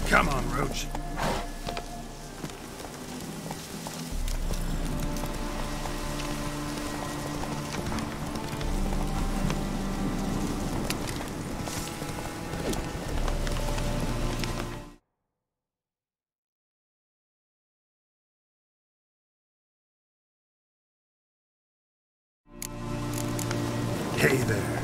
Come on, Roach. Hey there.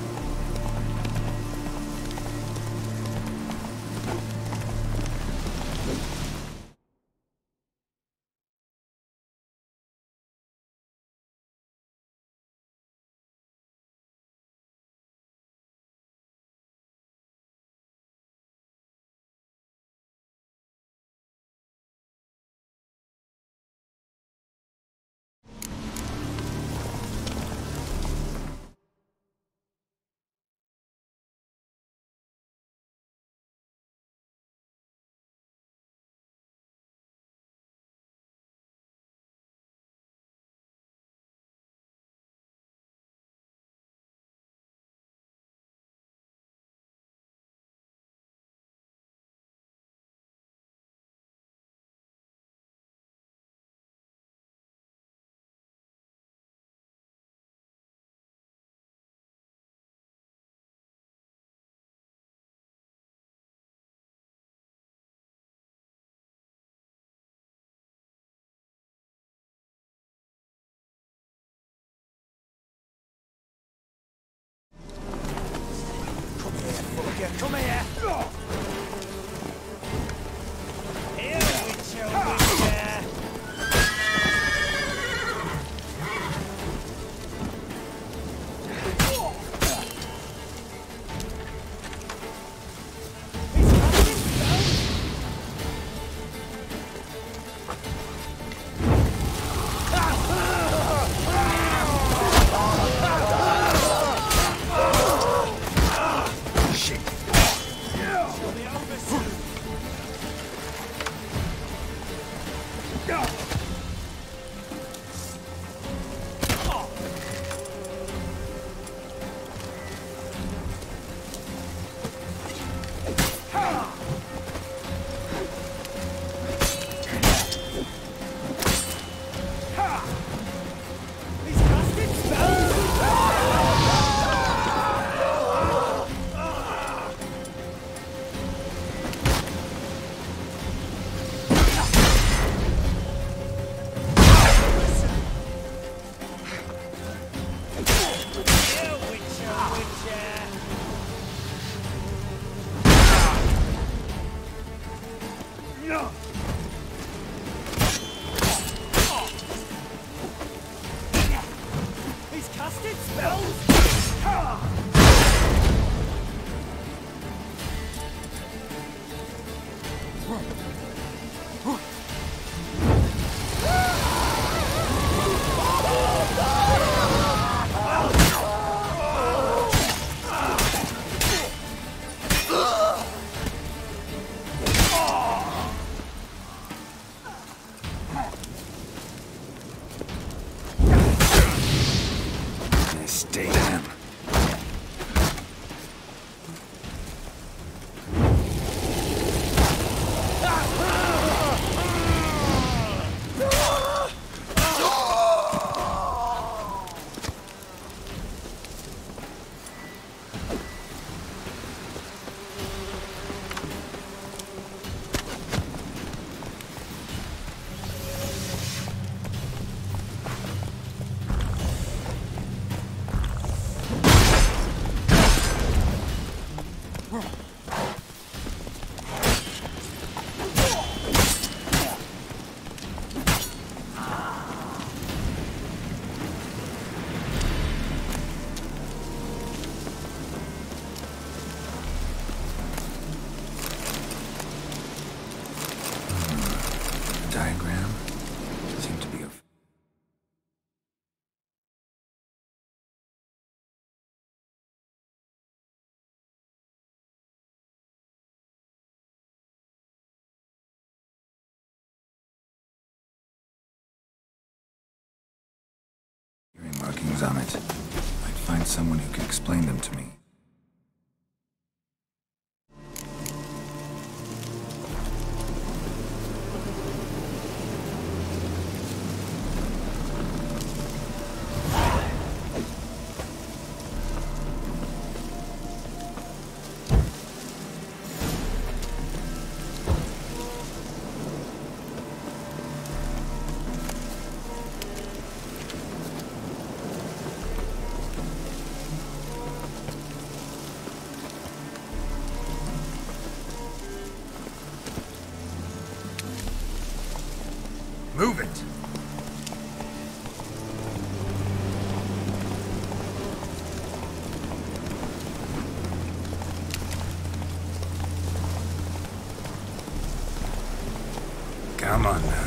Come here! Here, Witcher, Witcher! Stay down. Diagram seemed to be a... Hearing markings on it. Might find someone who can explain them to me. Move it! Come on now.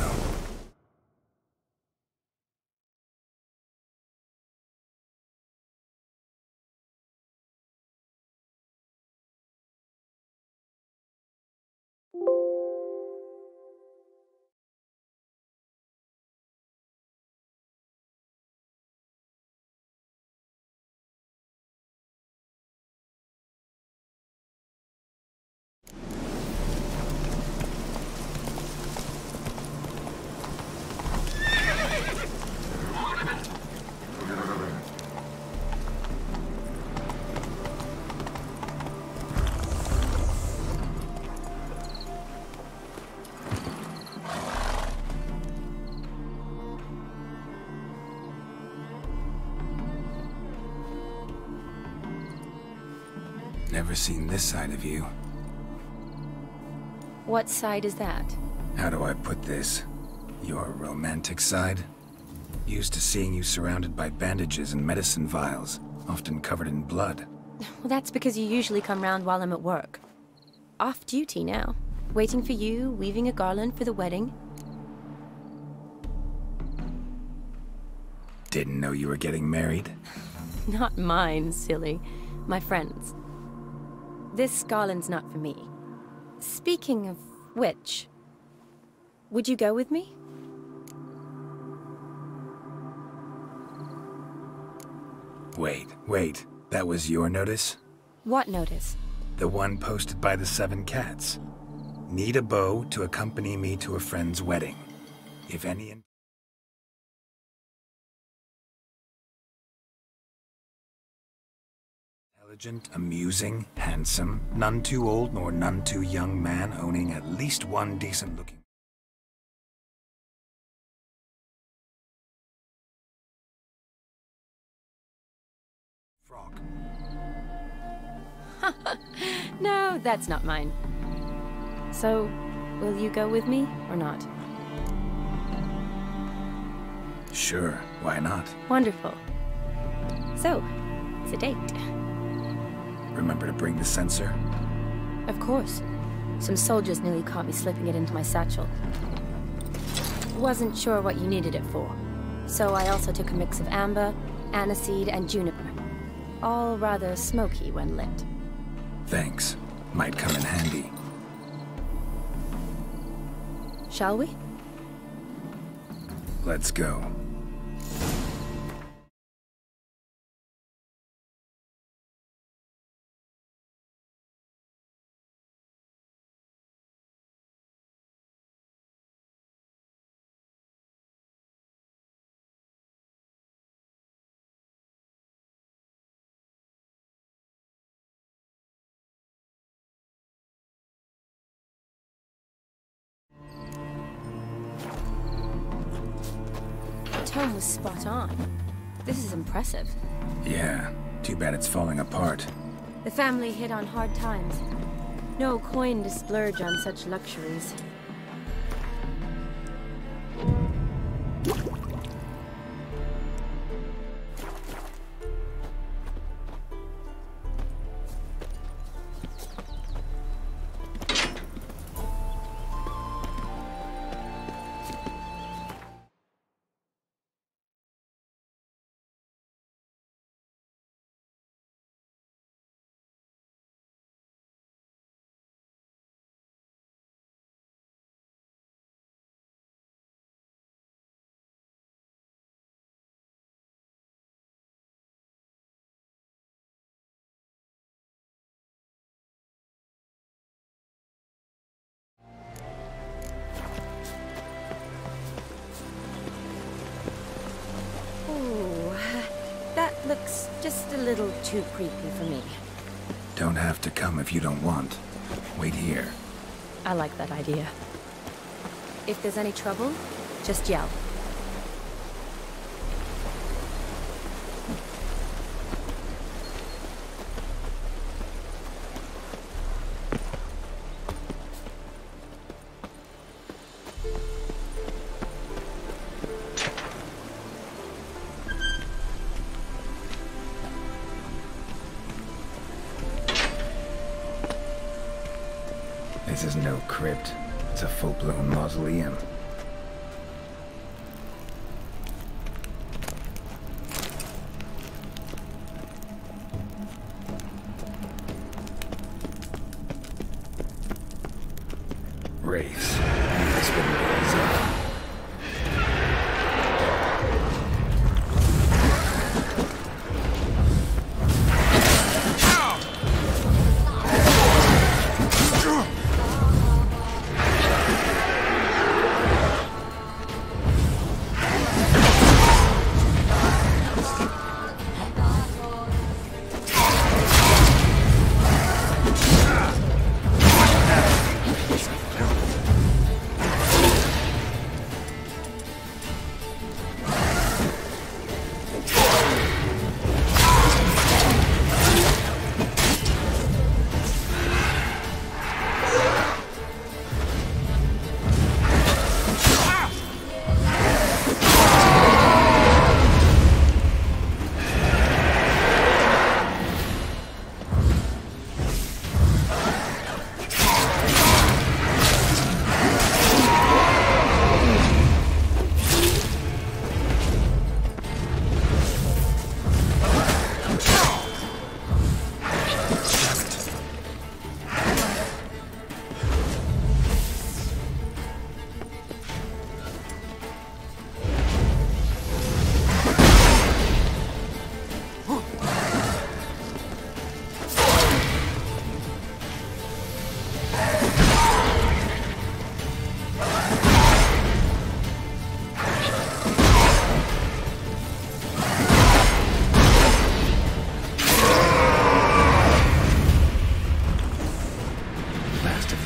Never seen this side of you. What side is that? How do I put this? Your romantic side? Used to seeing you surrounded by bandages and medicine vials, often covered in blood. Well, that's because you usually come round while I'm at work. Off duty now. Waiting for you, weaving a garland for the wedding. Didn't know you were getting married? Not mine, silly. My friend's. This garland's not for me. Speaking of which, would you go with me? Wait. That was your notice? What notice? The one posted by the 7 cats. Need a bow to accompany me to a friend's wedding. If any... Intelligent, amusing, handsome, none too old nor none too young man owning at least one decent-looking... frog. No, that's not mine. So, will you go with me, or not? Sure, why not? Wonderful. So, it's a date. Remember to bring the sensor? Of course. Some soldiers nearly caught me slipping it into my satchel. Wasn't sure what you needed it for. So I also took a mix of amber, aniseed, and juniper. All rather smoky when lit. Thanks. Might come in handy. Shall we? Let's go. Tone was spot on. This is impressive. Yeah, too bad it's falling apart. The family hit on hard times. No coin to splurge on such luxuries. That looks just a little too creepy for me. Don't have to come if you don't want. Wait here. I like that idea. If there's any trouble, just yell. This is no crypt. It's a full-blown mausoleum. Wraiths. This wouldn't be easy.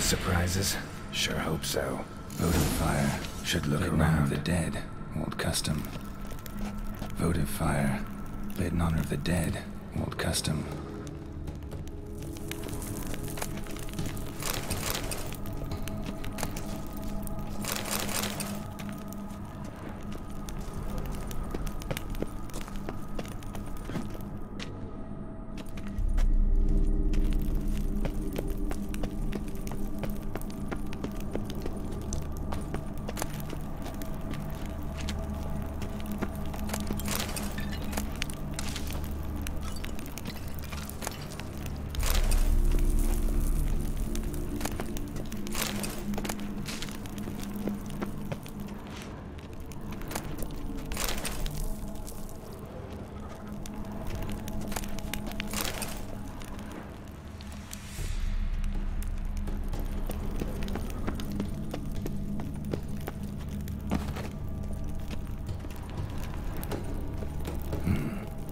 Surprises? Sure hope so. Votive fire. Should look around the dead. Old custom. Votive fire. Lit in honor of the dead. Old custom.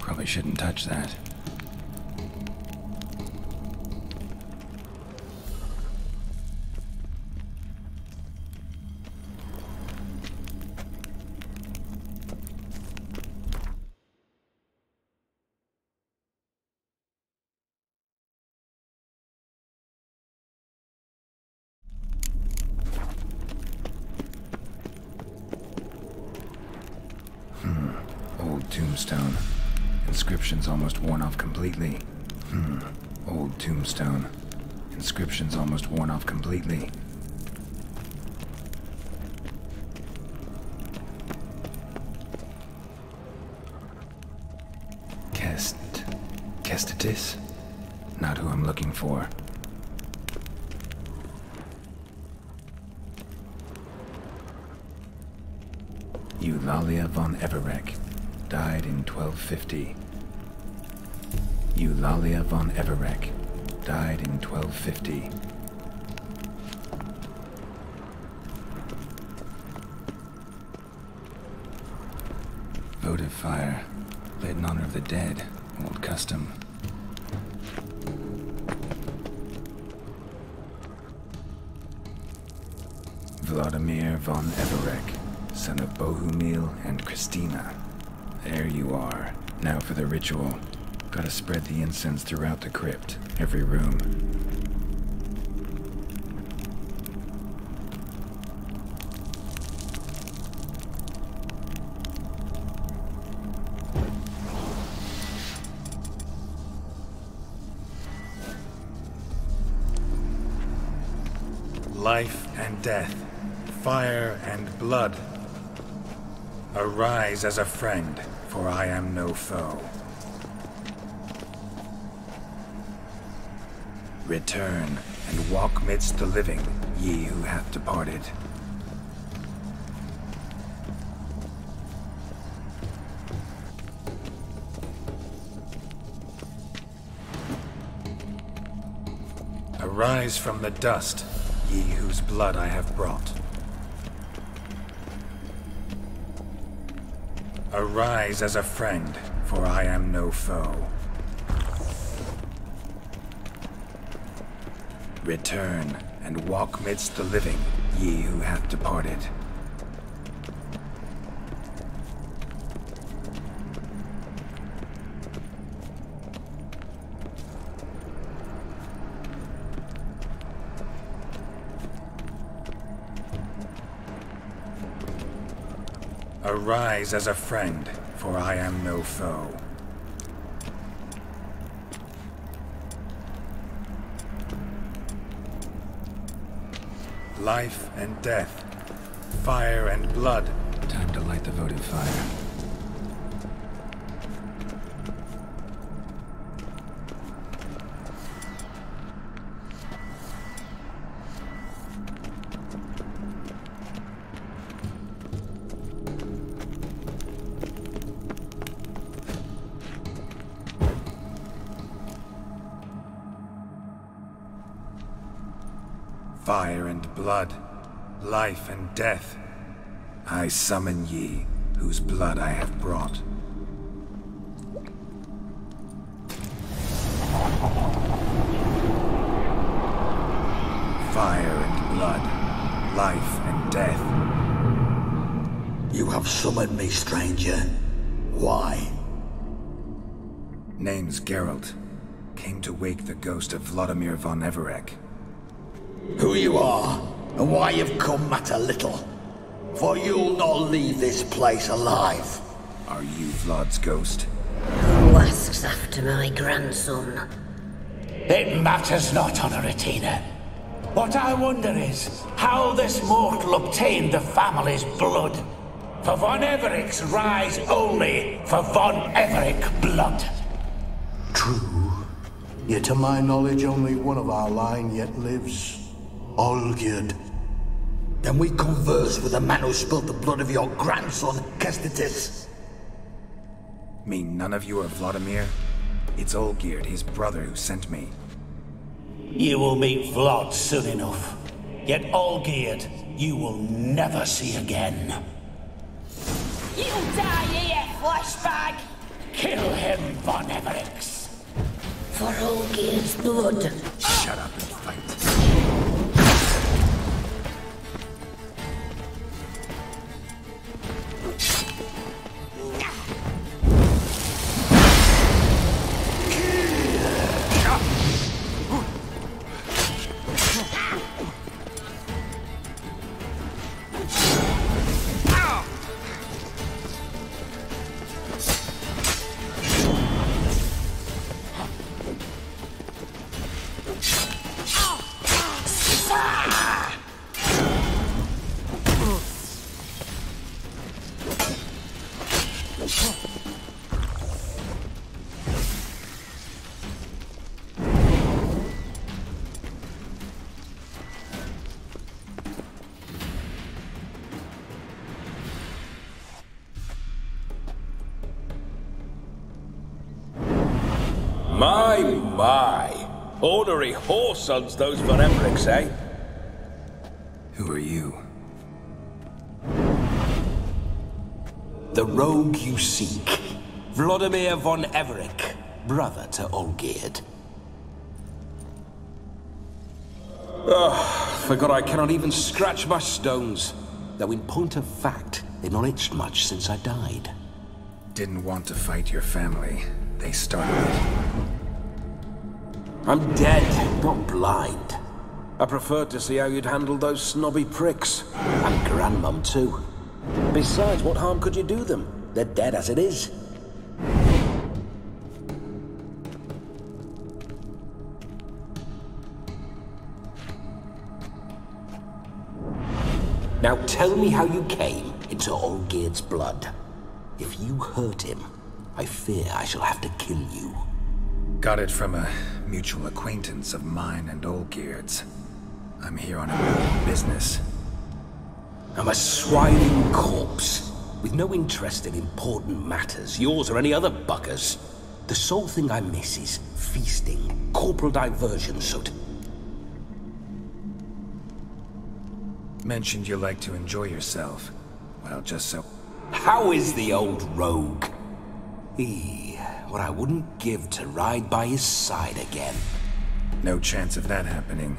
Probably shouldn't touch that. Old tombstone. Inscription's almost worn off completely. Old tombstone. Inscription's almost worn off completely. Kestatis? Not who I'm looking for. Eulalia von Everek. Died in 1250. Eulalia von Everek. Died in 1250. Votive fire. Lit in honor of the dead. Old custom. Vladimir von Everek, son of Bohumil and Christina. There you are. Now for the ritual. Gotta spread the incense throughout the crypt, every room. life and death, fire and blood. Arise as a friend, for I am no foe. Return and walk midst the living, ye who hath departed. Arise from the dust, ye whose blood I have brought. Arise as a friend, for I am no foe. Return and walk midst the living, ye who hath departed. Arise as a friend, for I am no foe. Life and death, fire and blood. Time to light the votive fire. Fire and blood, life and death. I summon ye, whose blood I have brought. Fire and blood, life and death. You have summoned me, stranger. Why? Name's Geralt. Came to wake the ghost of Vladimir von Everec. Who you are, and why you've come matter little. For you'll not leave this place alive. Are you Vlad's ghost? Who asks after my grandson? It matters not, Honoratina. What I wonder is how this mortal obtained the family's blood. For von Everec's rise only for von Everec blood. True. Yet to my knowledge, only one of our line yet lives. Olgierd. Then we converse with the man who spilled the blood of your grandson, Kestitis. Mean none of you are Vladimir? It's Olgierd, his brother, who sent me. You will meet Vlad soon enough. Yet Olgierd, you will never see again. You'll die here, flashbag! Kill him, von Everec. For Olgierd's blood. Shut up and fight. My. Ornery whoresons, those von Everecs, eh? Who are you? The rogue you seek. Vladimir von Everec, brother to Olgierd. Forgot I cannot even scratch my stones. Though in point of fact, they've not itched much since I died. Didn't want to fight your family. They started it. I'm dead, not blind. I preferred to see how you'd handle those snobby pricks. And Grandmum, too. Besides, what harm could you do them? They're dead as it is. Now tell me how you came into Olgierd's blood. If you hurt him, I fear I shall have to kill you. Got it from a mutual acquaintance of mine and Olgierd's. I'm here on a business. I'm a swining corpse, with no interest in important matters, yours or any other buggers. The sole thing I miss is feasting, corporal diversion, so to... Mentioned you like to enjoy yourself. Well, just so... How is the old rogue? What I wouldn't give to ride by his side again. No chance of that happening.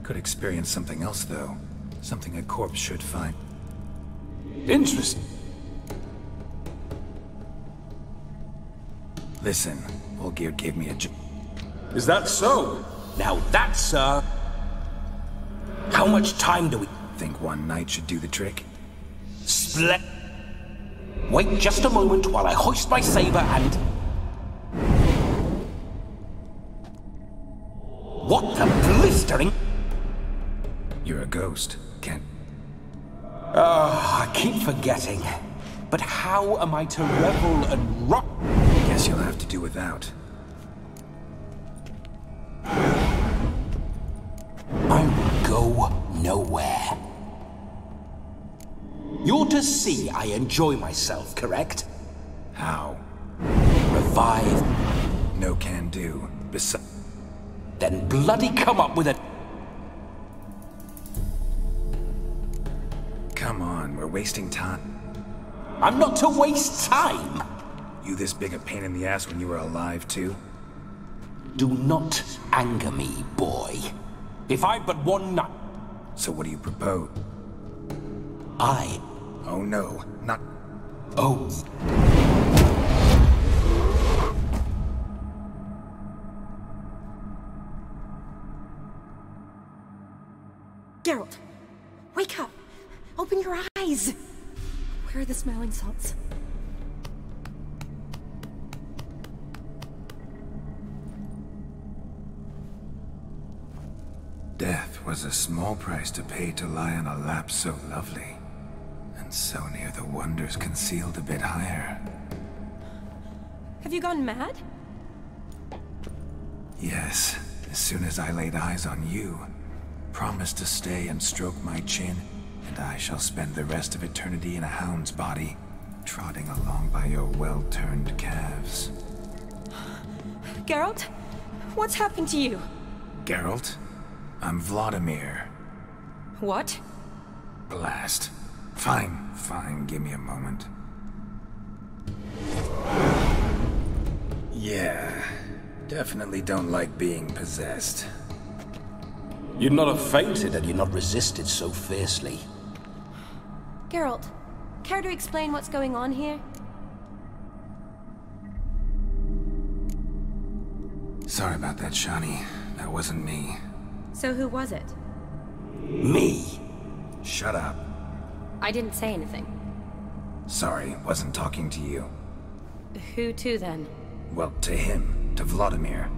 Could experience something else, though. Something a corpse should find. Interesting. Listen, Olgierd gave me a Is that so? Now that, sir... How much time do we... Think one night should do the trick? Split. Wait just a moment while I hoist my saber and... What the blistering... You're a ghost, can't... I keep forgetting. But how am I to revel and rock? Guess you'll have to do without. I will go nowhere. You're to see I enjoy myself, correct? How? Revive. No can do. Then bloody come up with a... Come on, we're wasting time. I'm not to waste time. You this big a pain in the ass when you were alive, too? Do not anger me, boy. If I but one night... So what do you propose? Oh no, not... Oh. Geralt, wake up! Open your eyes! Where are the smelling salts? Death was a small price to pay to lie on a lap so lovely, and so near the wonders concealed a bit higher. Have you gone mad? Yes, as soon as I laid eyes on you, promised to stay and stroke my chin, and I shall spend the rest of eternity in a hound's body, trotting along by your well-turned calves. Geralt? What's happened to you? Geralt? I'm Vladimir. What? Blast. Fine, give me a moment. Yeah, definitely don't like being possessed. You'd not have fainted had you not resisted so fiercely. Geralt, care to explain what's going on here? Sorry about that, Shani. That wasn't me. So who was it? Me. Shut up. I didn't say anything. Sorry, wasn't talking to you. Who to then? Well, to him. To Vladimir.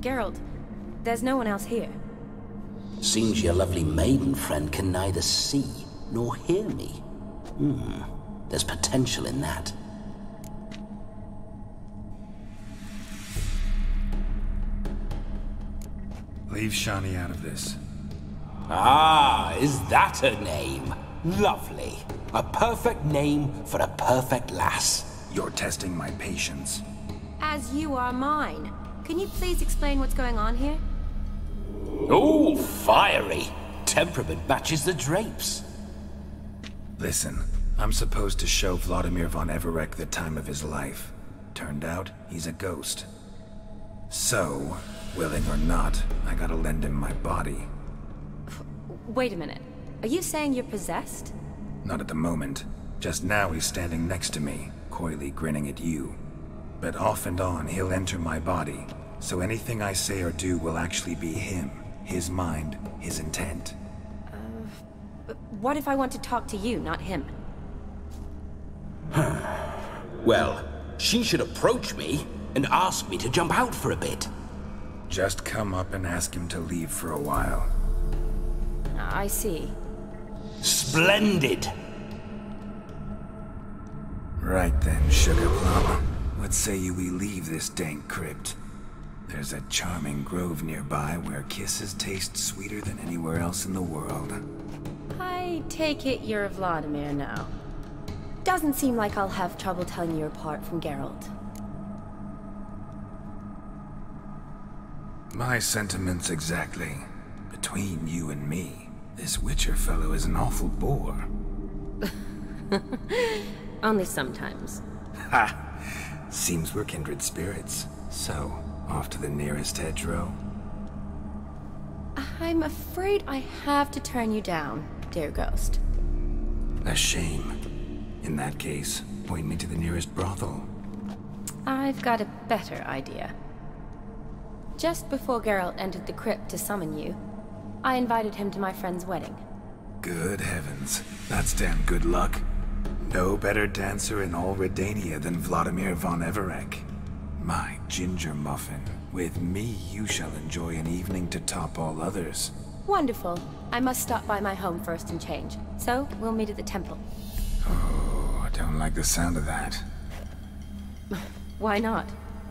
Geralt, there's no one else here. Seems your lovely maiden friend can neither see nor hear me. There's potential in that. Leave Shani out of this. Ah, is that a name? Lovely. A perfect name for a perfect lass. You're testing my patience. As you are mine. Can you please explain what's going on here? Oh, fiery. Temperament matches the drapes. Listen, I'm supposed to show Vladimir von Everec the time of his life. Turned out, he's a ghost. So, willing or not, I gotta lend him my body. Wait a minute. Are you saying you're possessed? Not at the moment. Just now he's standing next to me, coyly grinning at you. But off and on, he'll enter my body. So anything I say or do will actually be him. His mind, his intent. What if I want to talk to you, not him? Well, she should approach me and ask me to jump out for a bit. Just come up and ask him to leave for a while. I see. Splendid. Right then, Sugar Plum. What say you we leave this dank crypt? There's a charming grove nearby where kisses taste sweeter than anywhere else in the world. I take it you're Vladimir now. Doesn't seem like I'll have trouble telling you apart from Geralt. My sentiments exactly. Between you and me, this Witcher fellow is an awful bore. Only sometimes. Ha! Seems we're kindred spirits. So, off to the nearest hedgerow? I'm afraid I have to turn you down, dear ghost. A shame. In that case, point me to the nearest brothel. I've got a better idea. Just before Geralt entered the crypt to summon you, I invited him to my friend's wedding. Good heavens. That's damn good luck. No better dancer in all Redania than Vladimir von Everec. My ginger muffin. With me, you shall enjoy an evening to top all others. Wonderful. I must stop by my home first and change. So, we'll meet at the temple. Oh, I don't like the sound of that. Why not?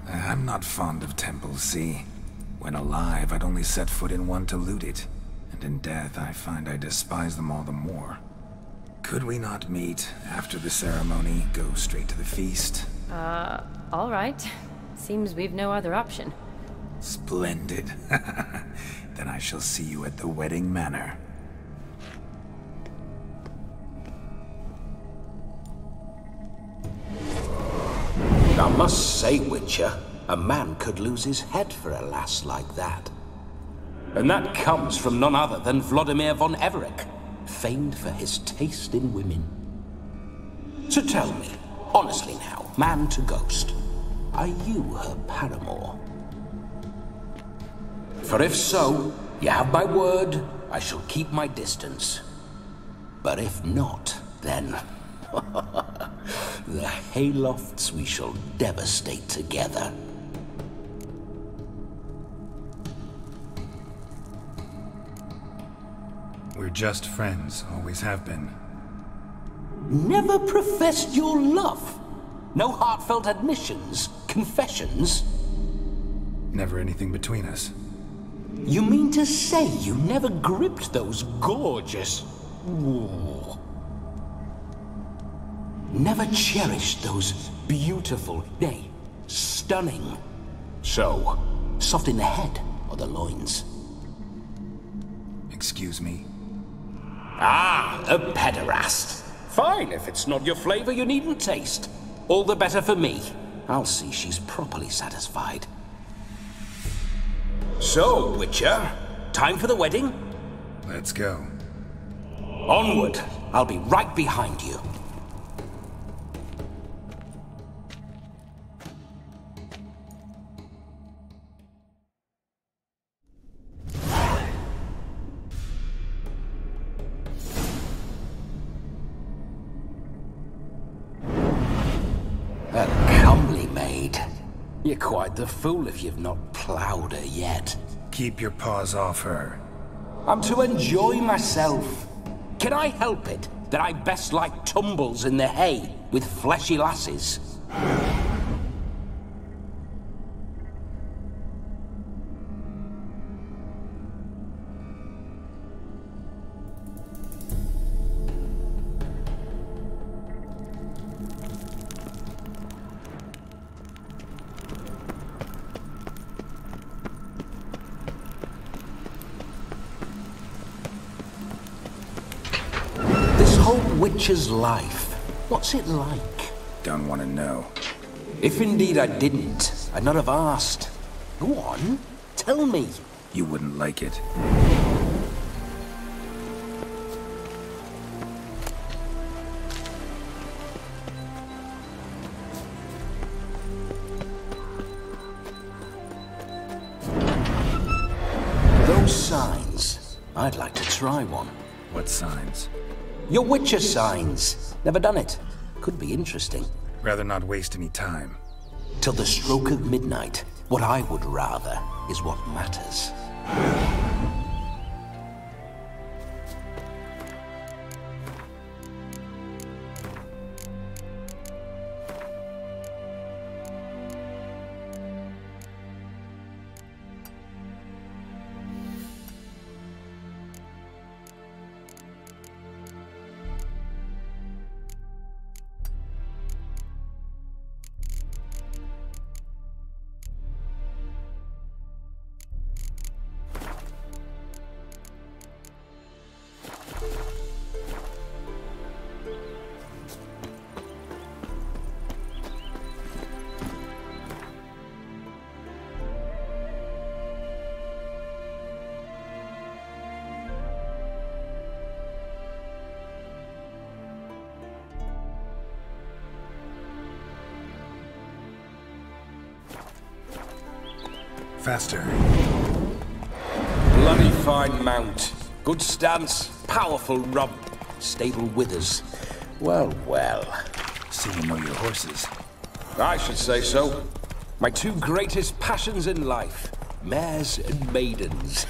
I'm not fond of temples, see? When alive, I'd only set foot in one to loot it. And in death, I find I despise them all the more. Could we not meet after the ceremony, go straight to the feast? All right. Seems we've no other option. Splendid. Then I shall see you at the wedding manor. I must say, Witcher, a man could lose his head for a lass like that. And that comes from none other than Vladimir von Everec, famed for his taste in women. So tell me, honestly now, man to ghost, are you her paramour? For if so, you have my word, I shall keep my distance. But if not, then the haylofts we shall devastate together. We're just friends, always have been. Never professed your love? No heartfelt admissions, confessions? Never anything between us. You mean to say you never gripped those gorgeous... Ooh. Never cherished those beautiful, nay, stunning... So, soft in the head or the loins? Excuse me? Ah, a pederast. Fine, if it's not your flavor, you needn't taste. All the better for me. I'll see she's properly satisfied. So, Witcher, time for the wedding? Let's go. Onward. I'll be right behind you. A comely maid. You're quite the fool if you've not ploughed her yet. Keep your paws off her. I'm to enjoy myself. Can I help it that I best like tumbles in the hay with fleshy lasses? Witcher's life. What's it like? Don't want to know. If indeed I didn't, I'd not have asked. Go on, tell me. You wouldn't like it. Those signs. I'd like to try one. What signs? Your Witcher signs. Never done it. Could be interesting. Rather not waste any time. Till the stroke of midnight. What I would rather is what matters. Faster. Bloody fine mount. Good stance, powerful rump, stable withers. Well, well. See you know your horses. I should say so. My two greatest passions in life. Mares and maidens.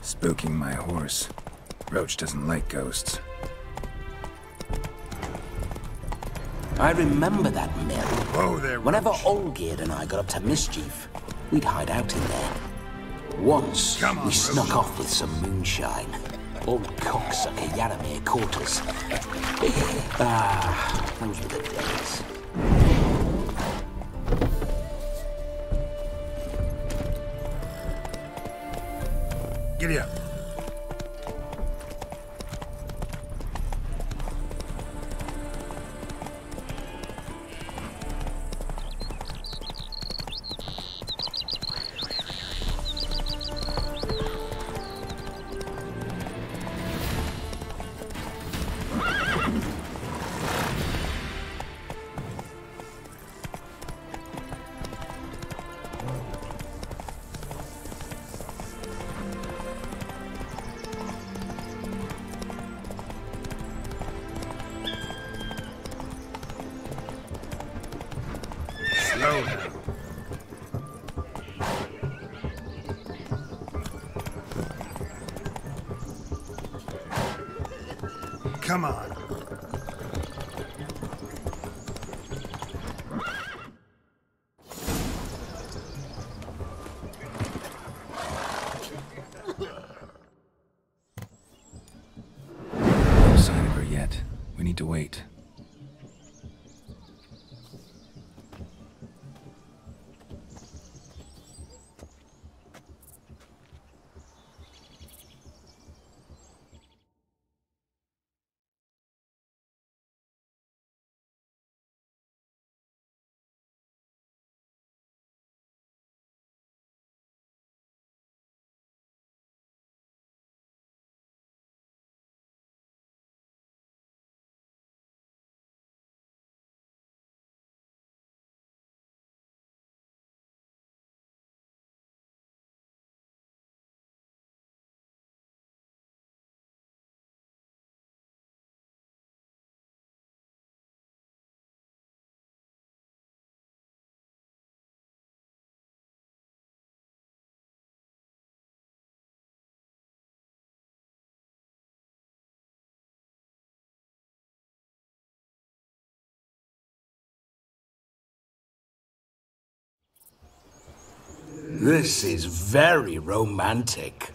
Spooking my horse. Roach doesn't like ghosts. I remember that mill. Whoa there, Roach. Whenever Olgerd and I got up to mischief, we'd hide out in there. Once, Come on, we snuck Roach. off with some moonshine. Old cocksucker Yaramir caught us. Those were the days. Giddy up. Slow down. Come on. No sign of her yet. We need to wait. This is very romantic.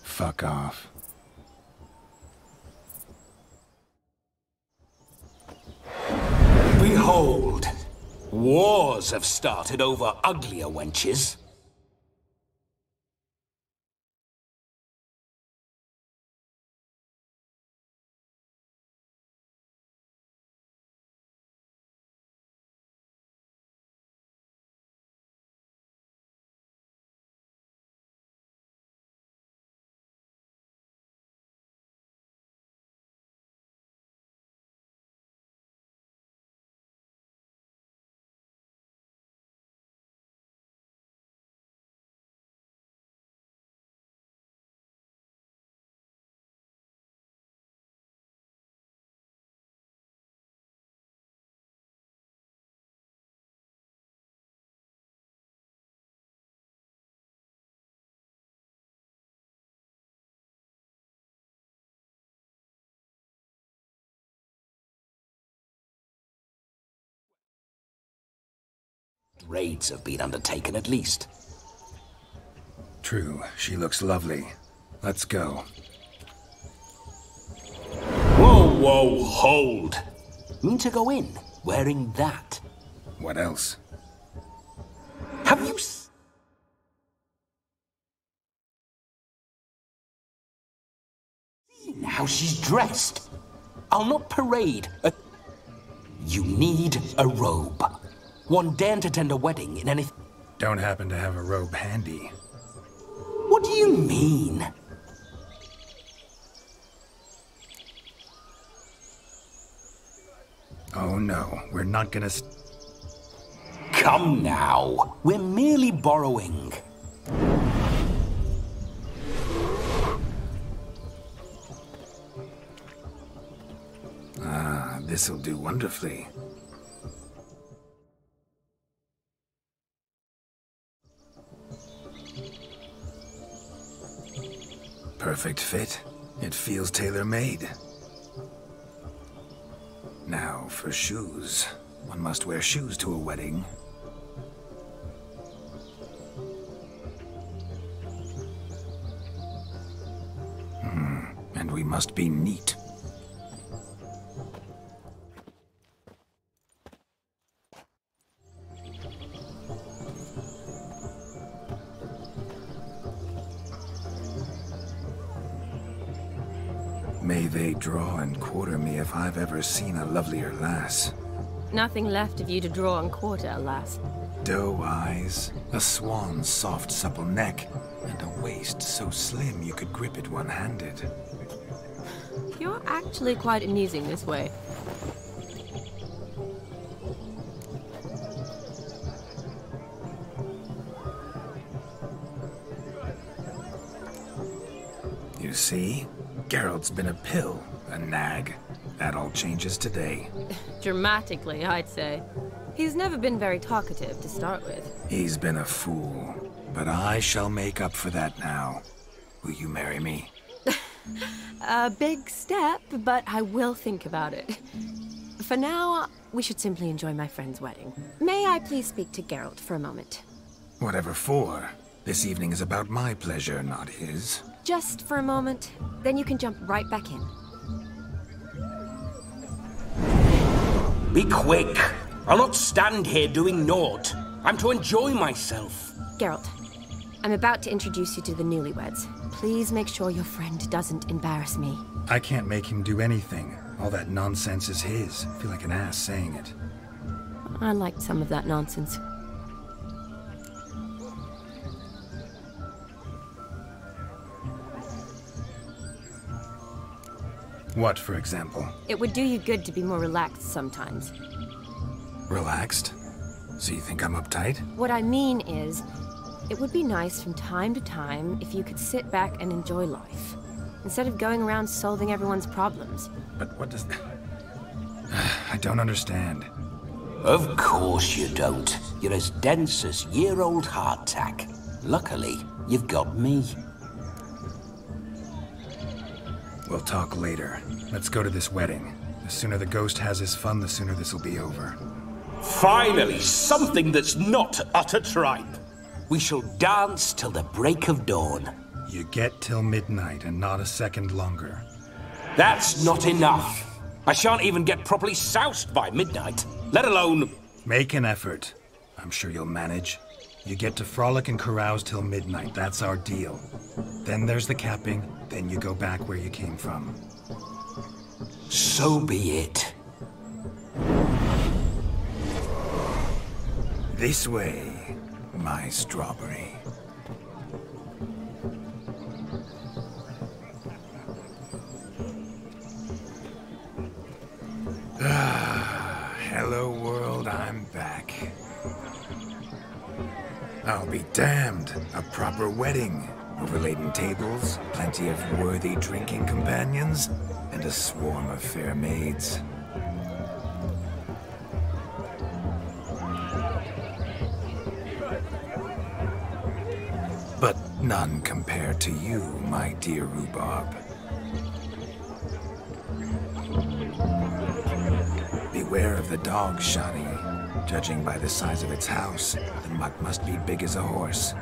Fuck off. Behold, wars have started over uglier wenches. Raids have been undertaken at least. True, she looks lovely. Let's go. Whoa, whoa, hold! Mean to go in, wearing that? What else? Have you seen how she's dressed? I'll not parade a... You need a robe. One daren't attend a wedding in anything. Don't happen to have a robe handy. What do you mean? Oh no, we're not gonna Come now. We're merely borrowing. Ah, this'll do wonderfully. Perfect fit. It feels tailor-made. Now, for shoes. One must wear shoes to a wedding. And we must be neat. May they draw and quarter me if I've ever seen a lovelier lass. Nothing left of you to draw and quarter, alas. Doe eyes, a swan's soft supple neck, and a waist so slim you could grip it one-handed. You're actually quite amusing this way. You see? Geralt's been a pill, a nag. That all changes today. Dramatically, I'd say. He's never been very talkative to start with. He's been a fool, but I shall make up for that now. Will you marry me? A big step, but I will think about it. For now, we should simply enjoy my friend's wedding. May I please speak to Geralt for a moment? Whatever for. This evening is about my pleasure, not his. Just for a moment, then you can jump right back in. Be quick. I'll not stand here doing naught. I'm to enjoy myself. Geralt, I'm about to introduce you to the newlyweds. Please make sure your friend doesn't embarrass me. I can't make him do anything. All that nonsense is his. I feel like an ass saying it. I liked some of that nonsense. What, for example? It would do you good to be more relaxed sometimes. Relaxed? So you think I'm uptight? What I mean is, it would be nice from time to time if you could sit back and enjoy life, instead of going around solving everyone's problems. But what does... I don't understand. Of course you don't. You're as dense as year-old hardtack. Luckily, you've got me. We'll talk later. Let's go to this wedding. The sooner the ghost has his fun, the sooner this'll be over. Finally, something that's not utter tripe. We shall dance till the break of dawn. You get till midnight and not a second longer. That's not enough. I shan't even get properly soused by midnight, let alone... Make an effort. I'm sure you'll manage. You get to frolic and carouse till midnight. That's our deal. Then there's the capping. Then you go back where you came from. So be it. This way, my strawberry. Hello world, I'm back. I'll be damned. A proper wedding. Overladen tables, plenty of worthy drinking companions, and a swarm of fair maids. But none compared to you, my dear rhubarb. Beware of the dog, Shani. Judging by the size of its house, the mutt must be big as a horse.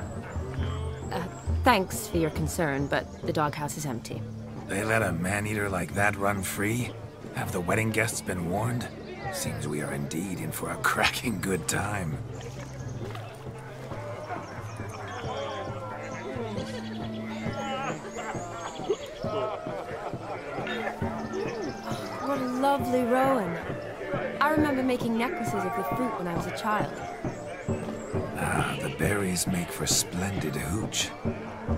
Thanks for your concern, but the doghouse is empty. They let a man-eater like that run free? Have the wedding guests been warned? Seems we are indeed in for a cracking good time. What a lovely rowan. I remember making necklaces of the fruit when I was a child. Ah, the berries make for splendid hooch.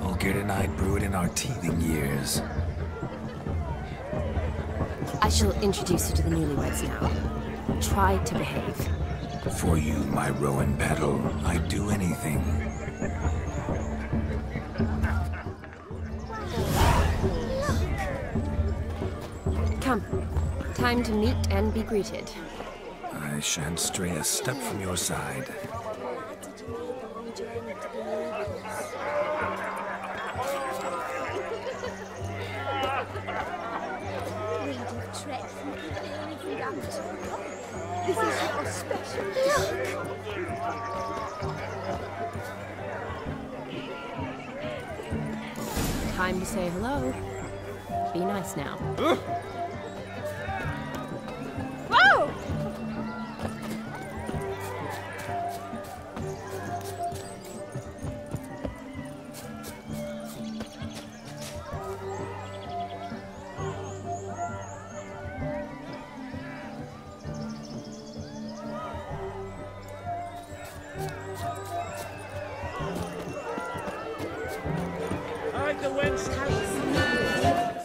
Olgerd and I brew it in our teething years. I shall introduce you to the newlyweds now. Try to behave. For you, my Rowan battle, I'd do anything. Come. Time to meet and be greeted. I shan't stray a step from your side. This is your special look. Time to say hello. Be nice now. Whoa! Hide the wench house.